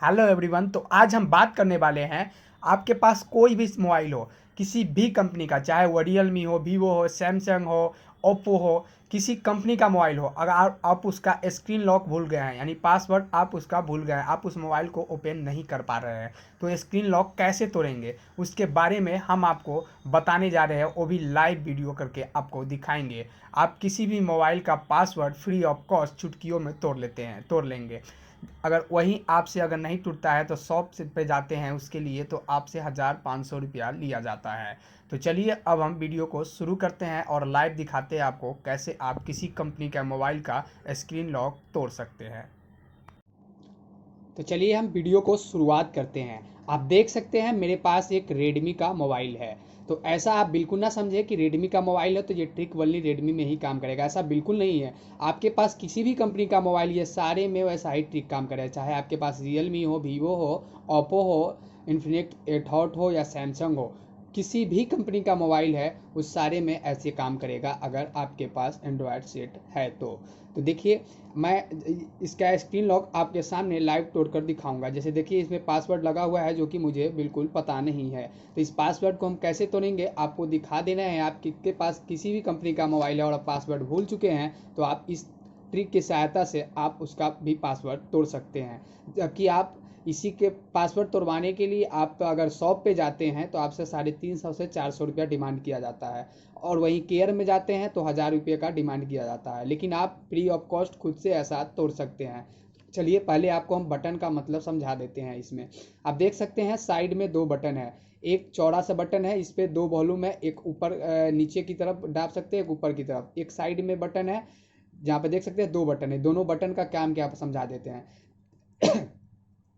Hello everyone. तो आज हम बात करने वाले हैं, आपके पास कोई भी मोबाइल हो, किसी भी कंपनी का, चाहे वो रियलमी हो, वीवो हो, सैमसंग हो, ओप्पो हो, किसी कंपनी का मोबाइल हो, अगर आप उसका स्क्रीन लॉक भूल गए हैं, यानी पासवर्ड आप उसका भूल गए हैं, आप उस मोबाइल को ओपन नहीं कर पा रहे हैं, तो स्क्रीन लॉक कैसे तोड़ेंगे उसके बारे में हम आपको बताने जा रहे हैं। वो भी लाइव वीडियो करके आपको दिखाएंगे। आप किसी भी मोबाइल का पासवर्ड फ्री ऑफ कॉस्ट चुटकियों में तोड़ लेंगे। अगर वहीं आपसे अगर नहीं टूटता है तो शॉप से पे जाते हैं उसके लिए, तो आपसे 1500 रुपया लिया जाता है। तो चलिए अब हम वीडियो को शुरू करते हैं और लाइव दिखाते हैं आपको कैसे आप किसी कंपनी का मोबाइल का स्क्रीन लॉक तोड़ सकते हैं। तो चलिए हम वीडियो को शुरुआत करते हैं। आप देख सकते हैं मेरे पास एक रेडमी का मोबाइल है। तो ऐसा आप बिल्कुल ना समझे कि रेडमी का मोबाइल है तो ये ट्रिक वनली रेडमी में ही काम करेगा, ऐसा बिल्कुल नहीं है। आपके पास किसी भी कंपनी का मोबाइल, ये सारे में वैसा ही ट्रिक काम करेगा, चाहे आपके पास रियलमी हो, वीवो हो, ओप्पो हो, इन्फिनिक्स एट हॉट हो या सैमसंग हो, किसी भी कंपनी का मोबाइल है उस सारे में ऐसे काम करेगा अगर आपके पास एंड्रॉयड सेट है तो देखिए, मैं इसका स्क्रीन लॉक आपके सामने लाइव तोड़कर दिखाऊंगा। जैसे देखिए, इसमें पासवर्ड लगा हुआ है जो कि मुझे बिल्कुल पता नहीं है। तो इस पासवर्ड को हम कैसे तोड़ेंगे आपको दिखा देना है। आपके पास किसी भी कंपनी का मोबाइल है और आप पासवर्ड भूल चुके हैं तो आप इस ट्रिक की सहायता से आप उसका भी पासवर्ड तोड़ सकते हैं। जबकि आप इसी के पासवर्ड तोड़वाने के लिए आप तो अगर शॉप पे जाते हैं तो आपसे 350 से 400 रुपया डिमांड किया जाता है, और वहीं केयर में जाते हैं तो 1000 रुपये का डिमांड किया जाता है। लेकिन आप फ्री ऑफ कॉस्ट खुद से ऐसा तोड़ सकते हैं। चलिए पहले आपको हम बटन का मतलब समझा देते हैं। इसमें आप देख सकते हैं साइड में दो बटन है। एक चौड़ा सा बटन है, इस पे दो वॉल्यूम है, एक ऊपर नीचे की तरफ दाब सकते हैं, एक ऊपर की तरफ। एक साइड में बटन है जहाँ पे देख सकते हैं दो बटन है। दोनों बटन का काम क्या समझा देते हैं।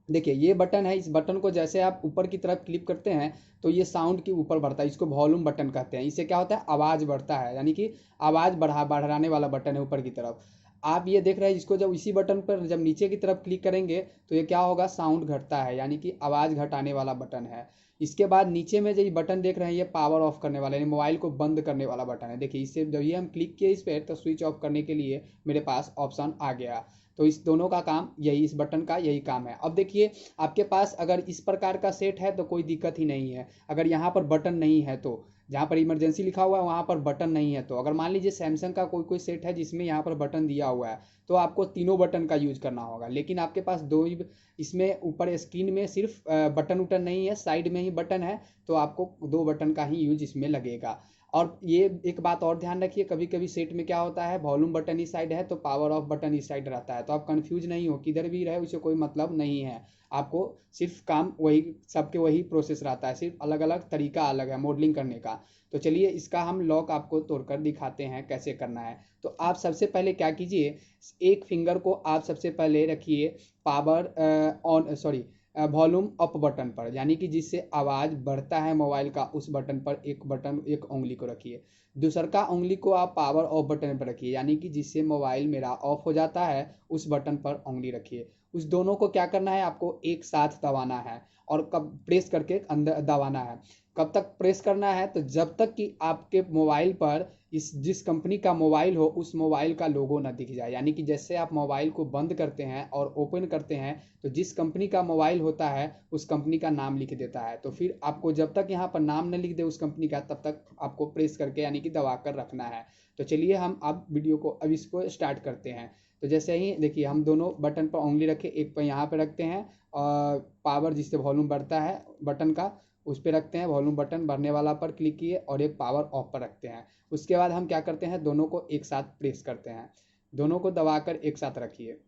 देखिए ये बटन है, इस बटन को जैसे आप ऊपर की तरफ क्लिक करते हैं तो ये साउंड के ऊपर बढ़ता है, इसको वॉल्यूम बटन कहते हैं। इससे क्या होता है, आवाज़ बढ़ता है, यानी कि आवाज़ बढ़ाने वाला बटन है ऊपर की तरफ। आप ये देख रहे हैं, इसको जब इसी बटन पर जब नीचे की तरफ क्लिक करेंगे तो ये क्या होगा, साउंड घटता है, यानी कि आवाज़ घटाने वाला बटन है। इसके बाद नीचे में जो ये बटन देख रहे हैं ये पावर ऑफ करने वाला, यानी मोबाइल को बंद करने वाला बटन है। देखिए इससे जब ये हम क्लिक किए इस पर तो स्विच ऑफ करने के लिए मेरे पास ऑप्शन आ गया। तो इस दोनों का काम यही, इस बटन का यही काम है। अब देखिए आपके पास अगर इस प्रकार का सेट है तो कोई दिक्कत ही नहीं है। अगर यहाँ पर बटन नहीं है तो, जहाँ पर इमरजेंसी लिखा हुआ है वहाँ पर बटन नहीं है तो, अगर मान लीजिए सैमसंग का कोई कोई सेट है जिसमें यहाँ पर बटन दिया हुआ है तो आपको तीनों बटन का यूज करना होगा। लेकिन आपके पास दो ही, इसमें ऊपर स्क्रीन में सिर्फ बटन उटन नहीं है, साइड में ही बटन है, तो आपको दो बटन का ही यूज इसमें लगेगा। और ये एक बात और ध्यान रखिए, कभी कभी सेट में क्या होता है, वॉल्यूम बटन इस साइड है तो पावर ऑफ बटन इस साइड रहता है, तो आप कंफ्यूज नहीं हो, किधर भी रहे उसे कोई मतलब नहीं है। आपको सिर्फ काम वही, सबके वही प्रोसेस रहता है, सिर्फ अलग अलग तरीका अलग है मॉडलिंग करने का। तो चलिए इसका हम लॉक आपको तोड़कर दिखाते हैं कैसे करना है। तो आप सबसे पहले क्या कीजिए, एक फिंगर को आप सबसे पहले रखिए power on sorry volume up button पर, यानी कि जिससे आवाज़ बढ़ता है मोबाइल का, उस बटन पर एक उंगली को रखिए। दूसर का उंगली को आप पावर ऑफ बटन पर रखिए, यानी कि जिससे मोबाइल मेरा ऑफ हो जाता है उस बटन पर उंगली रखिए। उस दोनों को क्या करना है, आपको एक साथ दबाना है और कब प्रेस करके अंदर दबाना है। कब तक प्रेस करना है, तो जब तक कि आपके मोबाइल पर इस जिस कंपनी का मोबाइल हो उस मोबाइल का लोगो ना दिख जाए। यानी कि जैसे आप मोबाइल को बंद करते हैं और ओपन करते हैं तो जिस कंपनी का मोबाइल होता है उस कंपनी का नाम लिख देता है। तो फिर आपको जब तक यहाँ पर नाम न लिख दे उस कंपनी का, तब तक आपको प्रेस करके यानी कि दबा कर रखना है। तो चलिए हम अब वीडियो को अब इसको स्टार्ट करते हैं। तो जैसे ही देखिए हम दोनों बटन पर उंगली रखे, एक पर यहाँ पर रखते हैं और पावर जिससे वॉल्यूम बढ़ता है बटन का उस पर रखते हैं, वॉल्यूम बटन बढ़ने वाला पर क्लिक किए, और एक पावर ऑफ पर रखते हैं। उसके बाद हम क्या करते हैं, दोनों को एक साथ प्रेस करते हैं, दोनों को दबाकर एक साथ रखिए।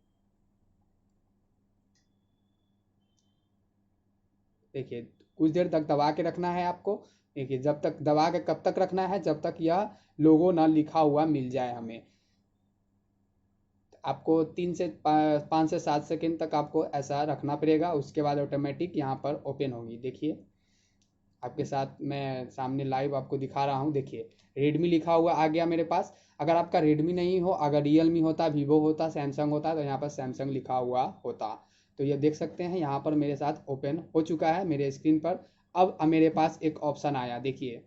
देखिए कुछ देर तक दबा के रखना है आपको। देखिए जब तक दबा के कब तक रखना है, जब तक यह लोगो ना लिखा हुआ मिल जाए हमें। आपको 3 से 5 से 7 सेकेंड तक आपको ऐसा रखना पड़ेगा, उसके बाद ऑटोमेटिक यहाँ पर ओपन होगी। देखिए आपके साथ मैं सामने लाइव आपको दिखा रहा हूँ। देखिए रेडमी लिखा हुआ आ गया मेरे पास। अगर आपका रेडमी नहीं हो, अगर रियलमी होता, वीवो होता, सैमसंग होता, तो यहाँ पर सैमसंग लिखा हुआ होता। तो ये देख सकते हैं यहाँ पर मेरे साथ ओपन हो चुका है मेरे स्क्रीन पर। अब मेरे पास एक ऑप्शन आया, देखिए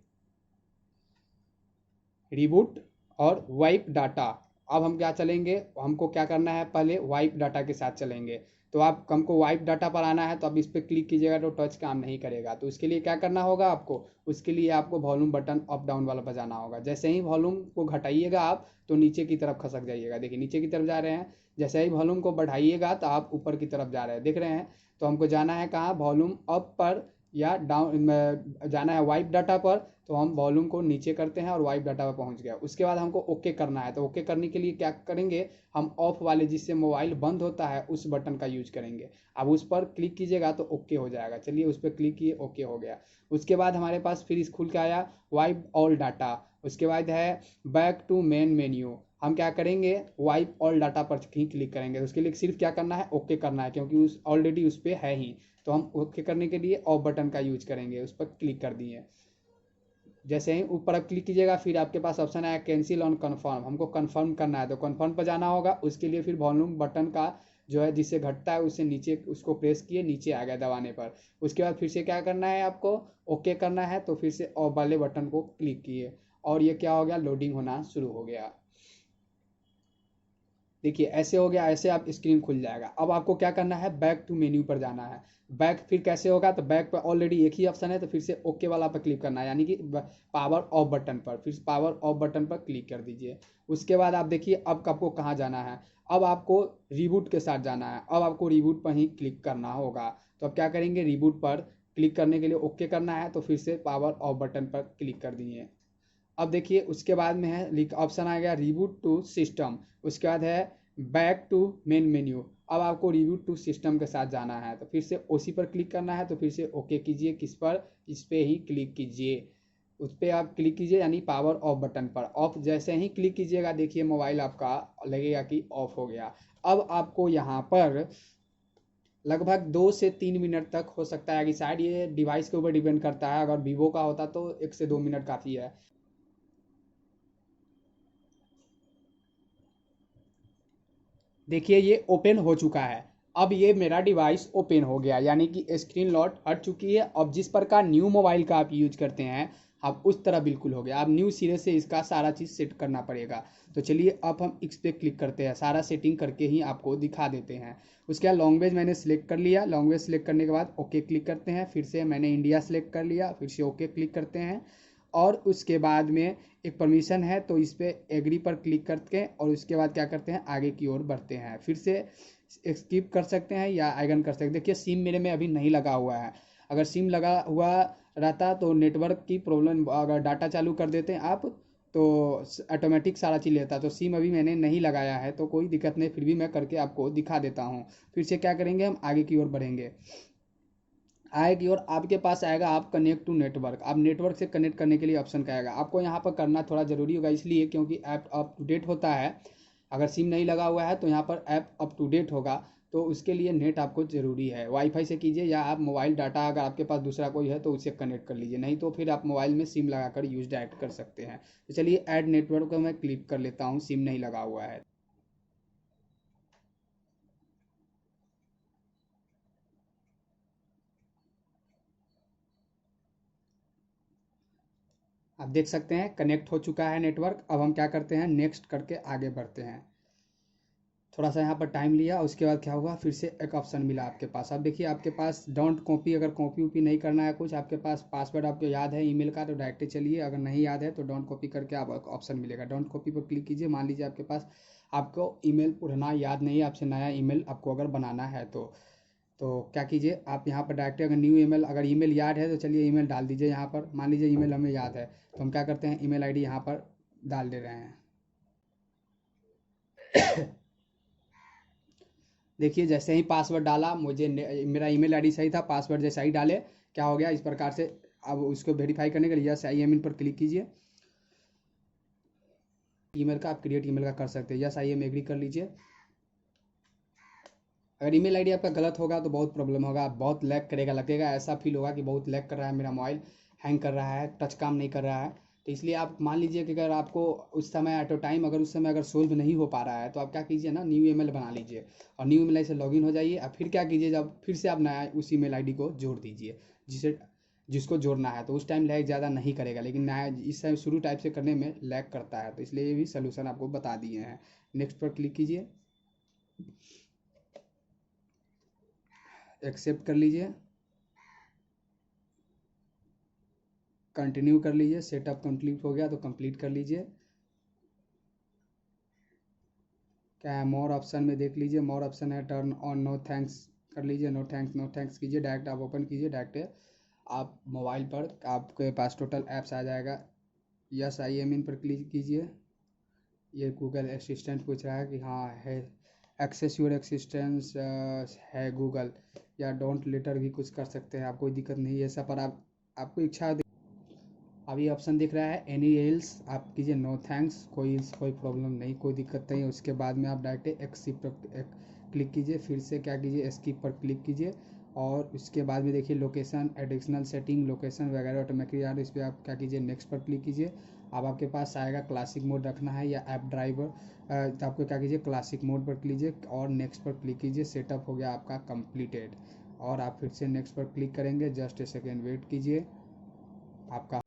रिबूट और वाइप डाटा। अब हम क्या चलेंगे, हमको क्या करना है, पहले वाइप डाटा के साथ चलेंगे। तो आप हमको वाइप डाटा पर आना है, तो आप इस पर क्लिक कीजिएगा तो टच काम नहीं करेगा। तो उसके लिए क्या करना होगा आपको, उसके लिए आपको वॉल्यूम बटन अप डाउन वाला बजाना होगा। जैसे ही वॉल्यूम को घटाइएगा आप तो नीचे की तरफ खसक जाइएगा। देखिए नीचे की तरफ जा रहे हैं, जैसे ही वॉल्यूम को बढ़ाइएगा तो आप ऊपर की तरफ जा रहे हैं, देख रहे हैं। तो हमको जाना है कहाँ, वॉल्यूम अप पर या डाउन जाना है वाइप डाटा पर। तो हम वॉल्यूम को नीचे करते हैं और वाइप डाटा पर पहुंच गया। उसके बाद हमको ओके करना है। तो ओके करने के लिए क्या करेंगे, हम ऑफ वाले जिससे मोबाइल बंद होता है उस बटन का यूज करेंगे। अब उस पर क्लिक कीजिएगा तो ओके हो जाएगा। चलिए उस पर क्लिक किए, ओके हो गया। उसके बाद हमारे पास फिर इस खुल के आया वाइप ऑल डाटा। उसके बाद है बैक टू मेन मेन्यू। हम क्या करेंगे, वाइप ऑल डाटा पर ही क्लिक करेंगे। उसके लिए सिर्फ क्या करना है, ओके करना है, क्योंकि उस ऑलरेडी उस पर है ही। तो हम ओके करने के लिए ऑफ बटन का यूज करेंगे, उस पर क्लिक कर दिए। जैसे ही ऊपर आप क्लिक कीजिएगा फिर आपके पास ऑप्शन आया कैंसिल ऑन कन्फर्म। हमको कन्फर्म करना है तो कन्फर्म पर जाना होगा। उसके लिए फिर वॉल्यूम बटन का जो है जिससे घटता है उससे नीचे उसको प्रेस किए, नीचे आ गया दबाने पर। उसके बाद फिर से क्या करना है आपको, ओके करना है। तो फिर से ऑफ वाले बटन को क्लिक किए और ये क्या हो गया, लोडिंग होना शुरू हो गया। देखिए ऐसे हो गया, ऐसे आप स्क्रीन खुल जाएगा। अब आपको क्या करना है, बैक टू मेन्यू पर जाना है। बैक फिर कैसे होगा, तो बैक पर ऑलरेडी एक ही ऑप्शन है, तो फिर से ओके वाला पर क्लिक करना है, यानी कि पावर ऑफ बटन पर। फिर पावर ऑफ बटन पर क्लिक कर दीजिए। उसके बाद आप देखिए अब आपको कहाँ जाना है, अब आपको रिबूट के साथ जाना है। अब आपको रिबूट पर ही क्लिक करना होगा। तो अब क्या करेंगे, रिबूट पर क्लिक करने के लिए ओके करना है, तो फिर से पावर ऑफ बटन पर क्लिक कर दिए। अब देखिए उसके बाद में है ऑप्शन आ गया रिबूट टू सिस्टम। उसके बाद है बैक टू मेन मेन्यू। अब आपको रिबूट टू सिस्टम के साथ जाना है, तो फिर से उसी पर क्लिक करना है। तो फिर से ओके कीजिए, किस पर, इस पे ही क्लिक कीजिए। उस पर आप क्लिक कीजिए, यानी पावर ऑफ बटन पर। ऑफ जैसे ही क्लिक कीजिएगा देखिए मोबाइल आपका लगेगा कि ऑफ हो गया। अब आपको यहाँ पर लगभग 2 से 3 मिनट तक हो सकता है कि शायद ये डिवाइस के ऊपर डिपेंड करता है। अगर वीवो का होता तो 1 से 2 मिनट काफ़ी है। देखिए ये ओपन हो चुका है। अब ये मेरा डिवाइस ओपन हो गया, यानी कि स्क्रीन लॉक हट चुकी है। अब जिस प्रकार न्यू मोबाइल का आप यूज करते हैं अब उस तरह बिल्कुल हो गया। अब न्यू सिरे से इसका सारा चीज़ सेट करना पड़ेगा। तो चलिए अब हम इस पर क्लिक करते हैं, सारा सेटिंग करके ही आपको दिखा देते हैं। उसके बाद लैंग्वेज मैंने सिलेक्ट कर लिया। लैंग्वेज सिलेक्ट करने के बाद ओके क्लिक करते हैं। फिर से मैंने इंडिया सेलेक्ट कर लिया, फिर से ओके क्लिक करते हैं। और उसके बाद में एक परमिशन है तो इस पर एग्री पर क्लिक करके और उसके बाद क्या करते हैं, आगे की ओर बढ़ते हैं। फिर से स्किप कर सकते हैं या आइगन कर सकते हैं। देखिए सिम मेरे में अभी नहीं लगा हुआ है। अगर सिम लगा हुआ रहता तो नेटवर्क की प्रॉब्लम, अगर डाटा चालू कर देते हैं आप तो ऑटोमेटिक सारा चीज़ लेता। तो सिम अभी मैंने नहीं लगाया है तो कोई दिक्कत नहीं, फिर भी मैं करके आपको दिखा देता हूँ। फिर से क्या करेंगे, हम आगे की ओर बढ़ेंगे। आएगी और आपके पास आएगा आप कनेक्ट टू नेटवर्क। आप नेटवर्क से कनेक्ट करने के लिए ऑप्शन का आएगा। आपको यहाँ पर करना थोड़ा ज़रूरी होगा, इसलिए क्योंकि ऐप अप टू डेट होता है। अगर सिम नहीं लगा हुआ है तो यहाँ पर ऐप अप टू डेट होगा। तो उसके लिए नेट आपको ज़रूरी है। वाईफाई से कीजिए या आप मोबाइल डाटा अगर आपके पास दूसरा कोई है तो उससे कनेक्ट कर लीजिए, नहीं तो फिर आप मोबाइल में सिम लगाकर यूज डायरेक्ट कर सकते हैं। तो चलिए ऐड नेटवर्क को मैं क्लिक कर लेता हूँ, सिम नहीं लगा हुआ है। आप देख सकते हैं कनेक्ट हो चुका है नेटवर्क। अब हम क्या करते हैं, नेक्स्ट करके आगे बढ़ते हैं। थोड़ा सा यहाँ पर टाइम लिया, उसके बाद क्या हुआ, फिर से एक ऑप्शन मिला आपके पास। अब देखिए आपके पास डोंट कॉपी, अगर कॉपी वॉपी नहीं करना है कुछ, आपके पास पासवर्ड आपको याद है ईमेल का तो डायरेक्ट चलिए। अगर नहीं याद है तो डोंट कॉपी करके आप ऑप्शन मिलेगा, डोंट कॉपी पर क्लिक कीजिए। मान लीजिए आपके पास आपको ईमेल पुराना याद नहीं है, आपसे नया ईमेल आपको अगर बनाना है तो क्या कीजिए, आप यहाँ पर डायरेक्ट अगर न्यू ईमेल, अगर ईमेल याद है तो चलिए ईमेल डाल दीजिए। यहाँ पर मान लीजिए ईमेल हमें याद है तो हम क्या करते हैं, ईमेल आईडी यहाँ पर डाल दे रहे हैं। देखिए जैसे ही पासवर्ड डाला, मुझे मेरा ईमेल आईडी सही था, पासवर्ड जैसा ही डाले क्या हो गया इस प्रकार से। अब उसको वेरीफाई करने के लिए यस आई एम इन पर क्लिक कीजिए। ईमेल का आप क्रिएट ईमेल का कर सकते हैं, यस आई एम एग्री कर लीजिए। अगर ईमेल आईडी आपका गलत होगा तो बहुत प्रॉब्लम होगा, बहुत लैग करेगा, लगेगा ऐसा फील होगा कि बहुत लैग कर रहा है मेरा मोबाइल, हैंग कर रहा है, टच काम नहीं कर रहा है। तो इसलिए आप मान लीजिए कि अगर आपको उस समय एट अ टाइम अगर उस समय अगर सोल्व नहीं हो पा रहा है तो आप क्या कीजिए ना, न्यू ईमेल बना लीजिए और न्यू ईमेल से लॉगिन हो जाइए। और फिर क्या कीजिए, जब फिर से आप नया उस ईमेल आईडी को जोड़ दीजिए जिसे जिसको जोड़ना है। तो उस टाइम लैग ज़्यादा नहीं करेगा, लेकिन नया इस टाइम शुरू टाइप से करने में लैग करता है। तो इसलिए ये भी सोल्यूशन आपको बता दिए हैं। नेक्स्ट पर क्लिक कीजिए। एक्सेप्ट कर लीजिए, कंटिन्यू कर लीजिए। सेटअप कंप्लीट हो गया तो कंप्लीट कर लीजिए। क्या है, मोर ऑप्शन में देख लीजिए, मोर ऑप्शन है टर्न ऑन नो थैंक्स कर लीजिए। नो थैंक्स, नो थैंक्स कीजिए। डायरेक्ट आप ओपन कीजिए, डायरेक्ट आप मोबाइल पर आपके पास टोटल ऐप्स आ जाएगा। यस आई एम इन पर क्लिक कीजिए। ये गूगल असिस्टेंट पूछ रहा है कि हाँ है, एक्सेस योर असिस्टेंस है गूगल, या डोंट लेटर भी कुछ कर सकते हैं आप, कोई दिक्कत नहीं है सब पर। आपको इच्छा, अभी ऑप्शन दिख रहा है एनी एल्स, आप कीजिए नो थैंक्स, कोई प्रॉब्लम नहीं, कोई दिक्कत नहीं है। उसके बाद में आप डायरेक्ट एक्सिप पर क्लिक कीजिए, फिर से क्या कीजिए, एस्किप पर क्लिक कीजिए। और उसके बाद में देखिए लोकेशन, एडिशनल सेटिंग, लोकेशन वगैरह ऑटोमेटिक यार, इस पर आप क्या कीजिए, नेक्स्ट पर क्लिक कीजिए। अब आपके पास आएगा क्लासिक मोड रखना है या ऐप ड्राइवर, तो आपको क्या कीजिए, क्लासिक मोड पर कीजिए और नेक्स्ट पर क्लिक कीजिए। सेटअप हो गया आपका कंप्लीटेड। और आप फिर से नेक्स्ट पर क्लिक करेंगे, जस्ट ए सेकेंड वेट कीजिए आपका।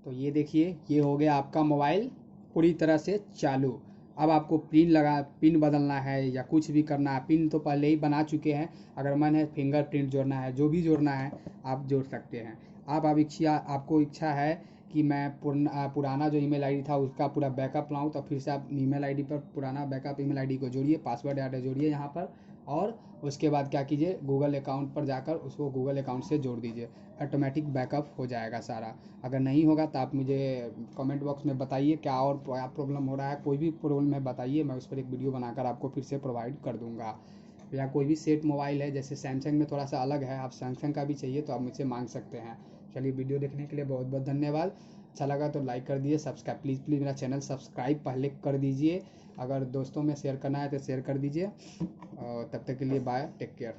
तो ये देखिए, ये हो गया आपका मोबाइल पूरी तरह से चालू। अब आपको पिन बदलना है या कुछ भी करना है, पिन तो पहले ही बना चुके हैं। अगर मन है फिंगरप्रिंट जोड़ना है, जो भी जोड़ना है आप जोड़ सकते हैं। आप अब आपको इच्छा है कि मैं पुराना जो ईमेल आईडी था उसका पूरा बैकअप लाऊं, तो फिर से आप ईमेल आईडी पर पुराना बैकअप ईमेल आईडी को जोड़िए, पासवर्ड डाटा जोड़िए यहाँ पर। और उसके बाद क्या कीजिए, गूगल अकाउंट पर जाकर उसको गूगल अकाउंट से जोड़ दीजिए, ऑटोमेटिक बैकअप हो जाएगा सारा। अगर नहीं होगा तो आप मुझे कमेंट बॉक्स में बताइए क्या और क्या प्रॉब्लम हो रहा है, कोई भी प्रॉब्लम है बताइए, मैं उस पर एक वीडियो बनाकर आपको फिर से प्रोवाइड कर दूंगा। या कोई भी सेट मोबाइल है, जैसे सैमसंग में थोड़ा सा अलग है, आप सैमसंग का भी चाहिए तो आप मुझसे मांग सकते हैं। चलिए, वीडियो देखने के लिए बहुत बहुत धन्यवाद। अच्छा लगा तो लाइक कर दीजिए, सब्सक्राइब प्लीज़ मेरा चैनल सब्सक्राइब पहले कर दीजिए। अगर दोस्तों में शेयर करना है तो शेयर कर दीजिए। और तब तक के लिए बाय, टेक केयर।